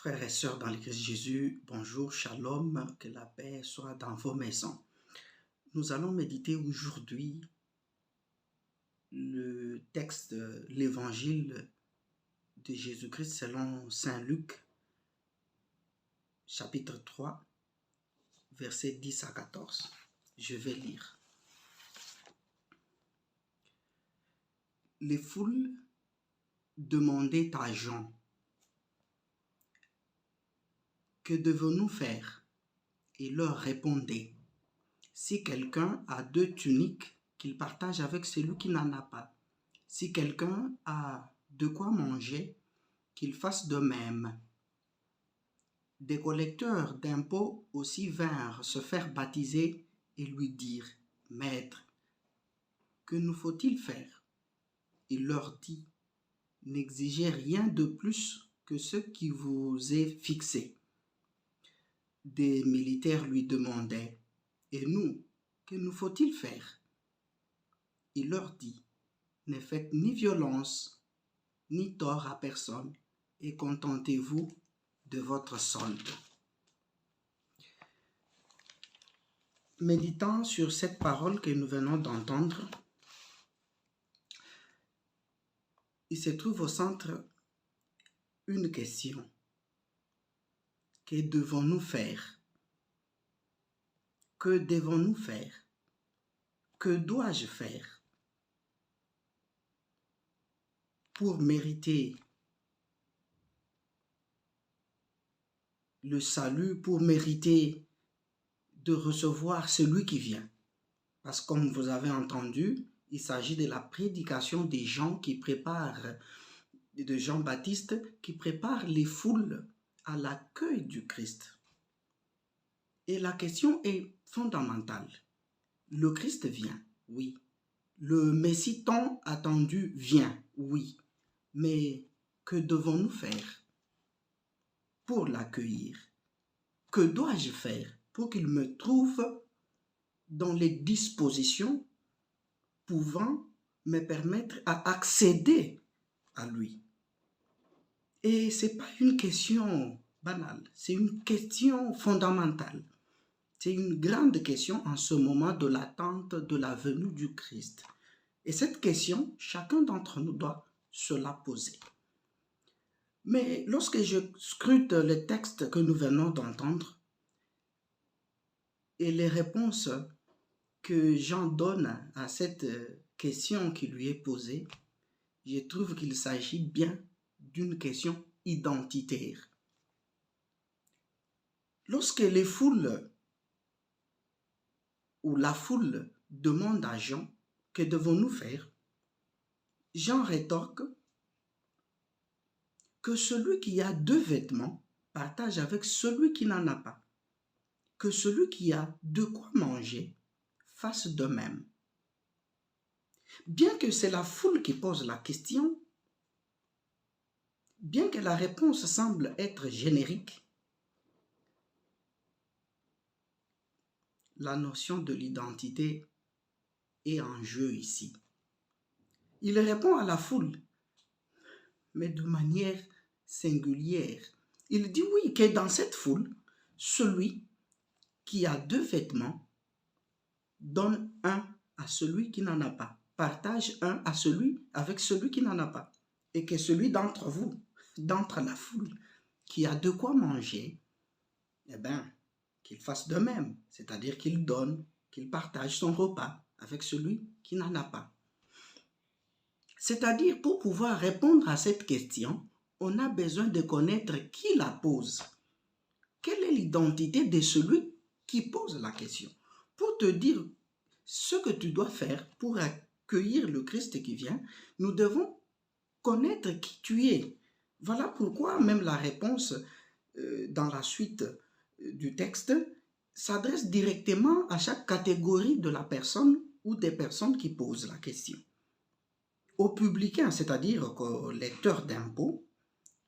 Frères et sœurs dans le Christ Jésus, bonjour, shalom, que la paix soit dans vos maisons. Nous allons méditer aujourd'hui le texte de l'évangile de Jésus-Christ selon Saint Luc, chapitre 3, versets 10 à 14. Je vais lire. Les foules demandaient à Jean, « Que devons-nous faire ?» Il leur répondait, « Si quelqu'un a 2 tuniques, qu'il partage avec celui qui n'en a pas. Si quelqu'un a de quoi manger, qu'il fasse de même. » Des collecteurs d'impôts aussi vinrent se faire baptiser et lui dirent, « Maître, que nous faut-il faire ?» Il leur dit, « N'exigez rien de plus que ce qui vous est fixé. » Des militaires lui demandaient, « Et nous, que nous faut-il faire ?» Il leur dit, « Ne faites ni violence, ni tort à personne, et contentez-vous de votre solde. » Méditant sur cette parole que nous venons d'entendre, il se trouve au centre une question. Que devons-nous faire? Que devons-nous faire? Que dois-je faire pour mériter le salut, pour mériter de recevoir celui qui vient? Parce que comme vous avez entendu, il s'agit de la prédication des gens qui préparent, de Jean-Baptiste, qui prépare les foules à l'accueil du Christ. Et la question est fondamentale. Le Christ vient, oui. Le Messie tant attendu vient, oui. Mais que devons-nous faire pour l'accueillir? Que dois-je faire pour qu'il me trouve dans les dispositions pouvant me permettre à accéder à lui? Et ce n'est pas une question banale, c'est une question fondamentale. C'est une grande question en ce moment de l'attente de la venue du Christ. Et cette question, chacun d'entre nous doit se la poser. Mais lorsque je scrute le texte que nous venons d'entendre et les réponses que Jean donne à cette question qui lui est posée, je trouve qu'il s'agit bien d'une question identitaire. Lorsque les foules ou la foule demande à Jean, « Que devons-nous faire ?» Jean rétorque que celui qui a 2 vêtements partage avec celui qui n'en a pas, que celui qui a de quoi manger fasse de même. Bien que c'est la foule qui pose la question, bien que la réponse semble être générique, la notion de l'identité est en jeu ici. Il répond à la foule, mais de manière singulière. Il dit oui, que dans cette foule, celui qui a 2 vêtements donne un à celui qui n'en a pas, partage un avec celui qui n'en a pas, et que celui d'entre vous, d'entre la foule, qui a de quoi manger, eh bien, qu'il fasse de même, c'est-à-dire qu'il donne, qu'il partage son repas avec celui qui n'en a pas. C'est-à-dire, pour pouvoir répondre à cette question, on a besoin de connaître qui la pose. Quelle est l'identité de celui qui pose la question? Pour te dire ce que tu dois faire pour accueillir le Christ qui vient, nous devons connaître qui tu es. Voilà pourquoi même la réponse dans la suite du texte s'adresse directement à chaque catégorie de la personne ou des personnes qui posent la question. Aux publicains, c'est-à-dire aux lecteurs d'impôts,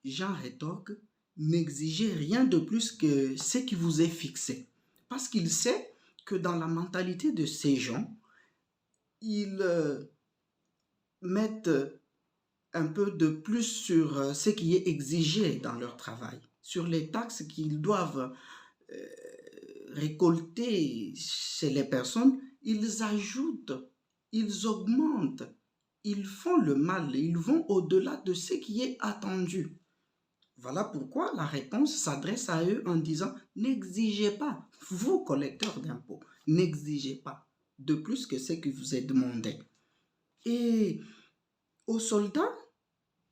Jean rétorque, n'exigez rien de plus que ce qui vous est fixé. Parce qu'il sait que dans la mentalité de ces gens, ils mettent un peu de plus sur ce qui est exigé dans leur travail, sur les taxes qu'ils doivent récolter chez les personnes, ils ajoutent, ils augmentent, ils font le mal, ils vont au-delà de ce qui est attendu. Voilà pourquoi la réponse s'adresse à eux en disant, n'exigez pas, vous collecteurs d'impôts, n'exigez pas de plus que ce qui vous est demandé. Et aux soldats,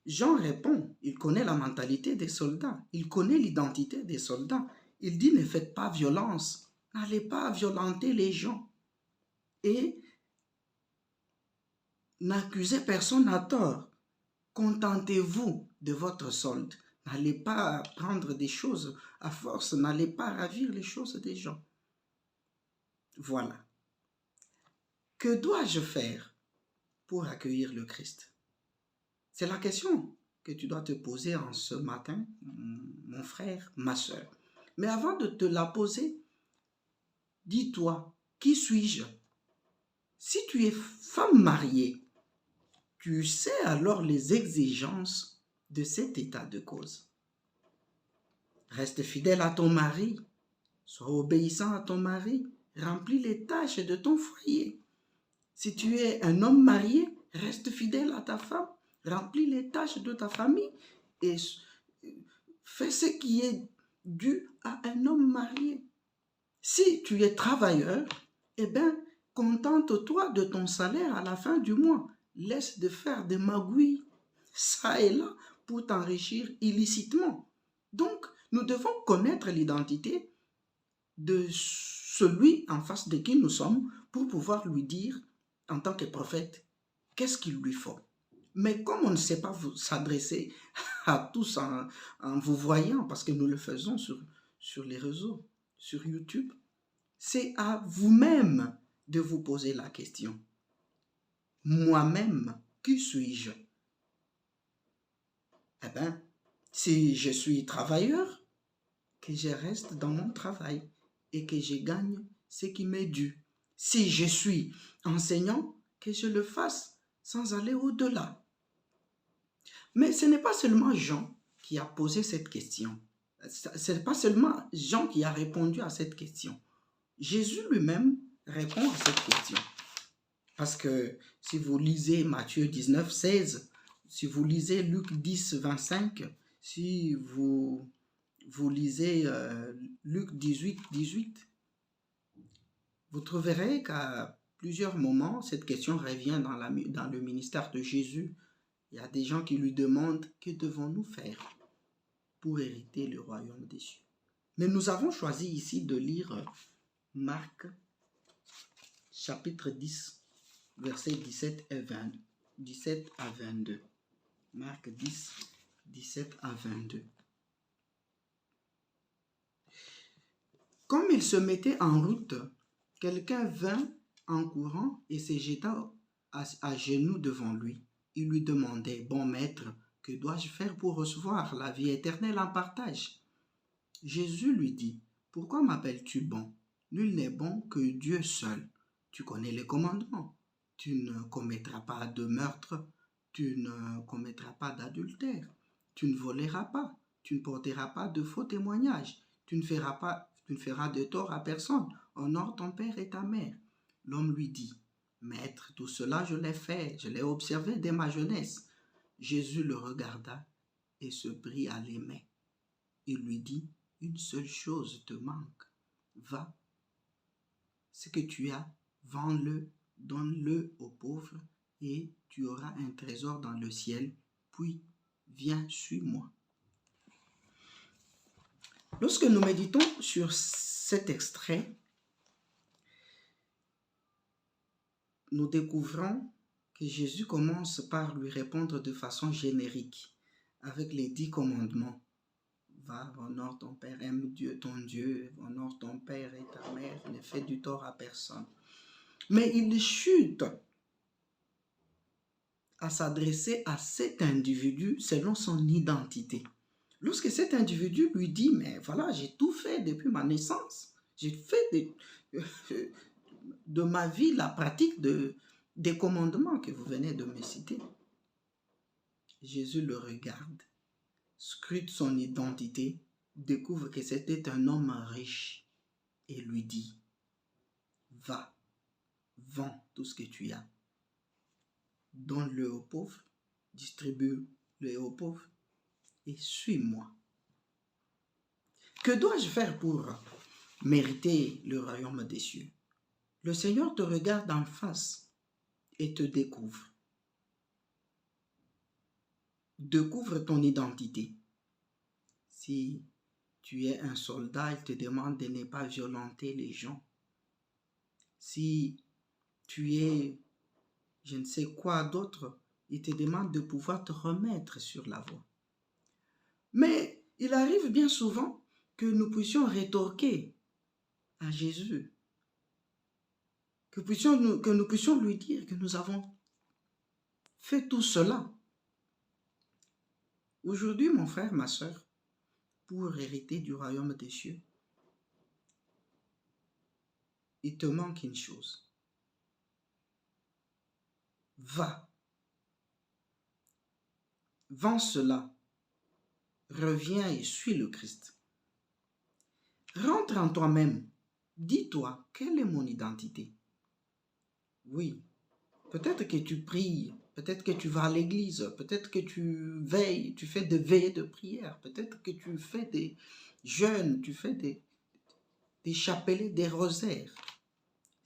Jean répond, il connaît la mentalité des soldats, il connaît l'identité des soldats. Il dit, ne faites pas violence, n'allez pas violenter les gens et n'accusez personne à tort. Contentez-vous de votre solde. N'allez pas prendre des choses à force, n'allez pas ravir les choses des gens. Voilà. Que dois-je faire pour accueillir le Christ? C'est la question que tu dois te poser en ce matin, mon frère, ma soeur. Mais avant de te la poser, dis-toi, qui suis-je? Si tu es femme mariée, tu sais alors les exigences de cet état de cause. Reste fidèle à ton mari, sois obéissant à ton mari, remplis les tâches de ton foyer. Si tu es un homme marié, reste fidèle à ta femme, remplis les tâches de ta famille et fais ce qui est dû à un homme marié. Si tu es travailleur, eh bien, contente-toi de ton salaire à la fin du mois. Laisse de faire des magouilles, ça et là, pour t'enrichir illicitement. Donc, nous devons connaître l'identité de celui en face de qui nous sommes pour pouvoir lui dire, en tant que prophète, qu'est-ce qu'il lui faut. Mais comme on ne sait pas vous s'adresser à tous en vous voyant, parce que nous le faisons sur les réseaux, sur YouTube, c'est à vous-même de vous poser la question. Moi-même, qui suis-je? Eh bien, si je suis travailleur, que je reste dans mon travail et que je gagne ce qui m'est dû. Si je suis enseignant, que je le fasse sans aller au-delà. Mais ce n'est pas seulement Jean qui a posé cette question. Ce n'est pas seulement Jean qui a répondu à cette question. Jésus lui-même répond à cette question. Parce que si vous lisez Matthieu 19, 16, si vous lisez Luc 10, 25, si vous lisez Luc 18, 18, vous trouverez qu'à plusieurs moments, cette question revient dans le ministère de Jésus. Il y a des gens qui lui demandent, que devons-nous faire pour hériter le royaume des cieux? Mais nous avons choisi ici de lire Marc chapitre 10, versets 17 à 22. Marc 10, 17 à 22. Comme il se mettait en route, quelqu'un vint en courant et se jeta à genoux devant lui. Il lui demandait, « Bon maître, que dois-je faire pour recevoir la vie éternelle en partage ?» Jésus lui dit, « Pourquoi m'appelles-tu bon? Nul n'est bon que Dieu seul. Tu connais les commandements. Tu ne commettras pas de meurtre, tu ne commettras pas d'adultère, tu ne voleras pas, tu ne porteras pas de faux témoignages, tu ne feras de tort à personne. Honore ton père et ta mère. » L'homme lui dit, « Maître, tout cela je l'ai fait, je l'ai observé dès ma jeunesse. » Jésus le regarda et se prit à l'aimer. Il lui dit, « Une seule chose te manque. Va, ce que tu as, vends-le, donne-le aux pauvres et tu auras un trésor dans le ciel. Puis, viens, suis-moi. » Lorsque nous méditons sur cet extrait, nous découvrons que Jésus commence par lui répondre de façon générique avec les 10 commandements. Va, honore ton père, aime Dieu, ton Dieu, honore ton père et ta mère, ne fais du tort à personne. Mais il chute à s'adresser à cet individu selon son identité. Lorsque cet individu lui dit, mais voilà, j'ai tout fait depuis ma naissance, j'ai fait de ma vie la pratique des commandements que vous venez de me citer. Jésus le regarde, scrute son identité, découvre que c'était un homme riche et lui dit, va, vends tout ce que tu as, donne-le aux pauvres, distribue-le aux pauvres et suis-moi. Que dois-je faire pour mériter le royaume des cieux? Le Seigneur te regarde en face et te découvre. Découvre ton identité. Si tu es un soldat, il te demande de ne pas violenter les gens. Si tu es je ne sais quoi d'autre, il te demande de pouvoir te remettre sur la voie. Mais il arrive bien souvent que nous puissions rétorquer à Jésus, que nous puissions lui dire que nous avons fait tout cela. Aujourd'hui, mon frère, ma soeur, pour hériter du royaume des cieux, il te manque une chose. Va, vends cela, reviens et suis le Christ. Rentre en toi-même, dis-toi, quelle est mon identité? Oui, peut-être que tu pries, peut-être que tu vas à l'église, peut-être que tu veilles, tu fais des veillées de prière, peut-être que tu fais des jeûnes, tu fais des chapelets, des rosaires.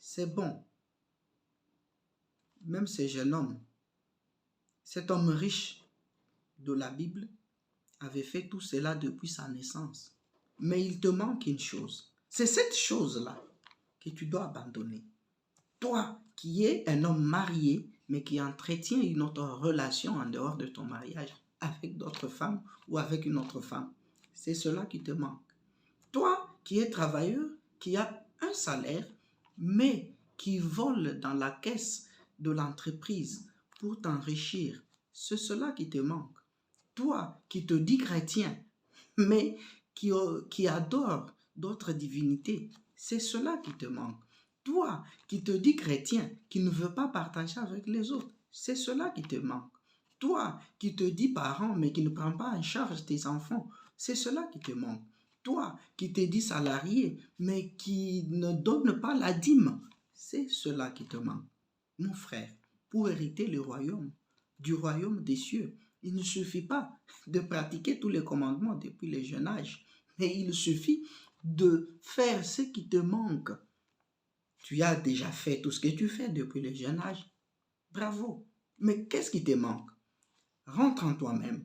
C'est bon. Même ce jeune homme, cet homme riche de la Bible, avait fait tout cela depuis sa naissance. Mais il te manque une chose. C'est cette chose-là que tu dois abandonner. Toi qui es un homme marié, mais qui entretient une autre relation en dehors de ton mariage avec d'autres femmes ou avec une autre femme, c'est cela qui te manque. Toi qui es travailleur, qui a un salaire, mais qui vole dans la caisse de l'entreprise pour t'enrichir, c'est cela qui te manque. Toi qui te dis chrétien, mais qui adore d'autres divinités, c'est cela qui te manque. Toi qui te dis chrétien, qui ne veux pas partager avec les autres, c'est cela qui te manque. Toi qui te dis parent, mais qui ne prend pas en charge tes enfants, c'est cela qui te manque. Toi qui te dis salarié, mais qui ne donne pas la dîme, c'est cela qui te manque. Mon frère, pour hériter le royaume, du royaume des cieux, il ne suffit pas de pratiquer tous les commandements depuis le jeune âge, mais il suffit de faire ce qui te manque. Tu as déjà fait tout ce que tu fais depuis le jeune âge. Bravo. Mais qu'est-ce qui te manque? Rentre en toi-même.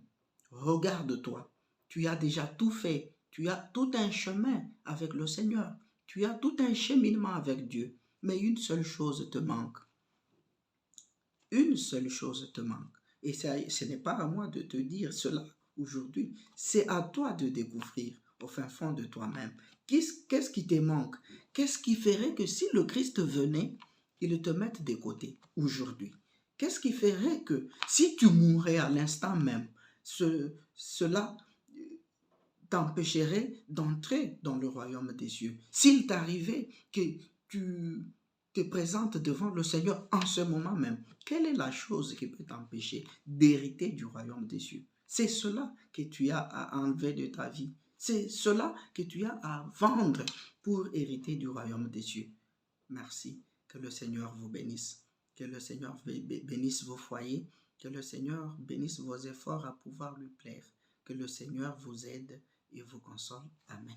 Regarde-toi. Tu as déjà tout fait. Tu as tout un chemin avec le Seigneur. Tu as tout un cheminement avec Dieu. Mais une seule chose te manque. Une seule chose te manque. Et ce n'est pas à moi de te dire cela aujourd'hui. C'est à toi de découvrir au fin fond de toi-même. Qu'est-ce qui te manque? Qu'est-ce qui ferait que si le Christ venait, il te mette de côté aujourd'hui? Qu'est-ce qui ferait que si tu mourrais à l'instant même, cela t'empêcherait d'entrer dans le royaume des cieux? S'il t'arrivait que tu te présentes devant le Seigneur en ce moment même, quelle est la chose qui peut t'empêcher d'hériter du royaume des cieux? C'est cela que tu as à enlever de ta vie. C'est cela que tu as à vendre pour hériter du royaume des cieux. Merci. Que le Seigneur vous bénisse. Que le Seigneur bénisse vos foyers. Que le Seigneur bénisse vos efforts à pouvoir lui plaire. Que le Seigneur vous aide et vous console. Amen.